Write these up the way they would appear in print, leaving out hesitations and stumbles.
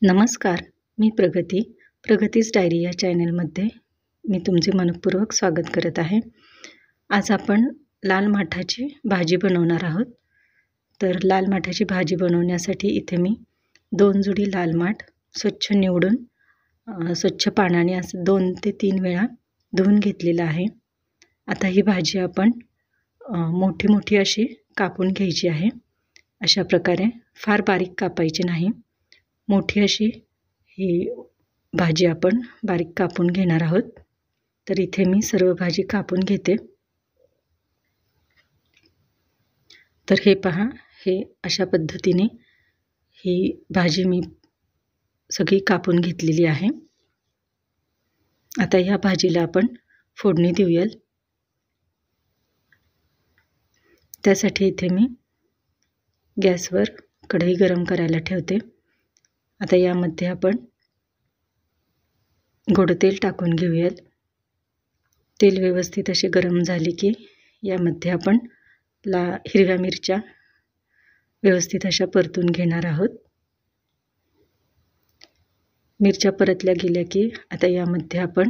नमस्कार. मी प्रगतीच डायरी या चॅनलमध्ये मी तुमचे मनःपूर्वक स्वागत करत आहे. आज आपण लाल माठाची भाजी बनवणार आहोत. तर लाल माठाची भाजी बनवण्यासाठी इथे मी 2 जुडी लाल माठ स्वच्छ निवडून स्वच्छ पाण्याने असं 2 ते 3 वेळा धुवून घेतलेलं आहे. आता ही भाजी आपण मोठी अशी कापून घ्यायची आहे. अशा प्रकारे फार बारीक कापायची नाही. मोठी अशी ही भाजी आपण बारीक कापून घेणार आहोत. तर इथे मी सर्व भाजी कापून घेते. तर हे पहा, हे अशा पद्धतीने ही भाजी मी सगळी कापून घेतलेली आहे. आता ह्या भाजीला आपण फोडणी देऊया. त्यासाठी इथे मी गॅसवर कढई गरम करायला ठेवते. आता यामध्ये आपण गोड तेल टाकून घेऊया. तेल व्यवस्थित असे गरम झाले की यामध्ये आपण हिरव्या मिरच्या व्यवस्थित अशा परतून घेणार आहोत. मिरच्या परतल्या गेल्या की आता यामध्ये आपण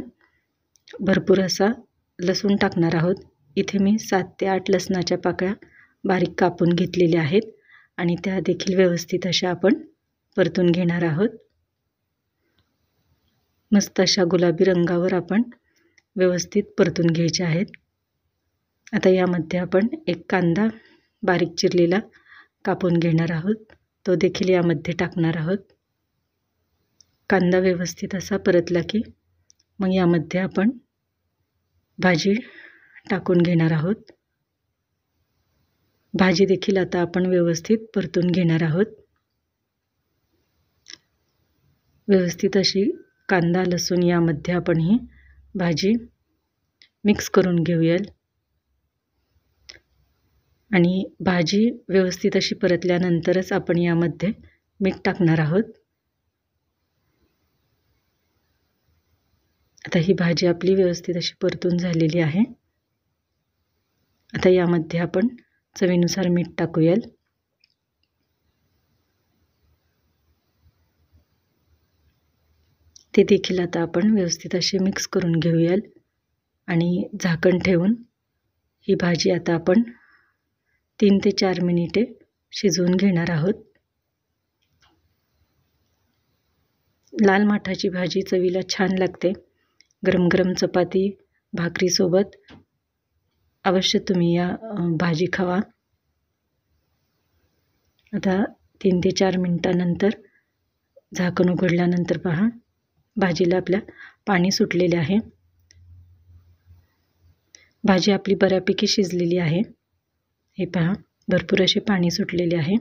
भरपूर असा लसूण टाकणार आहोत. इथे मी 7 ते 8 लसणाच्या पाकळ्या बारीक कापून घेतलेल्या आहेत आणि त्या देखील व्यवस्थित अशा आपण परतून घेणार आहोत. मस्त अशा गुलाबी रंगावर आपण व्यवस्थित परतून घ्यायचे आहेत. आता यामध्ये आपण एक कांदा बारीक चिरलेला कापून घेणार आहोत. तो देखील यामध्ये टाकणार आहोत. कांदा व्यवस्थित असा परतला की मग यामध्ये आपण भाजी टाकून घेणार आहोत. भाजी देखील आता आपण व्यवस्थित परतून घेणार आहोत. व्यवस्थित अशी कांदा लसूण यामध्ये आपण ही भाजी मिक्स करून घेऊया आणि भाजी व्यवस्थित अशी परतल्यानंतरच आपण यामध्ये मीठ टाकणार आहोत. आता ही भाजी आपली व्यवस्थित अशी परतून झालेली आहे. आता यामध्ये आपण चवीनुसार मीठ टाकूया. ते देखील आता आपण व्यवस्थित असे मिक्स करून घेऊया आणि झाकण ठेवून ही भाजी आता आपण 3 ते 4 मिनिटे शिजवून घेणार आहोत. लाल माठाची भाजी चवीला छान लागते. गरम गरम चपाती भाकरीसोबत अवश्य तुम्ही या भाजी खावा. आता 3 ते 4 मिनिटानंतर झाकण उघडल्यानंतर पहा, भाजीला आपल्या पाणी सुटलेले आहे. भाजी आपली बऱ्यापैकी शिजलेली आहे. हे पहा, भरपूर असे पाणी सुटलेले आहे.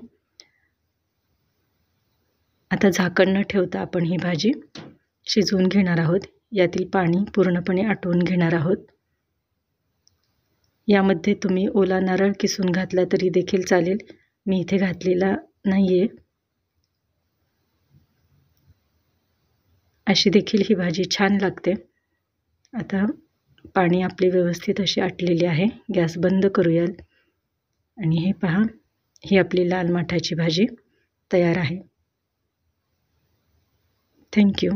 आता झाकण न ठेवता आपण ही भाजी शिजवून घेणार आहोत. यातील पाणी पूर्णपणे आटवून घेणार आहोत. यामध्ये तुम्ही ओला नारळ किसून घातला तरी देखील चालेल. मी इथे घातलेला नाहीये. अशी देखील ही भाजी छान लागते. आता पाणी आपले व्यवस्थित असे आटलेले आहे. गॅस बंद करूया आणि हे पहा, ही आपली लाल माठाची भाजी तयार आहे. थँक्यू.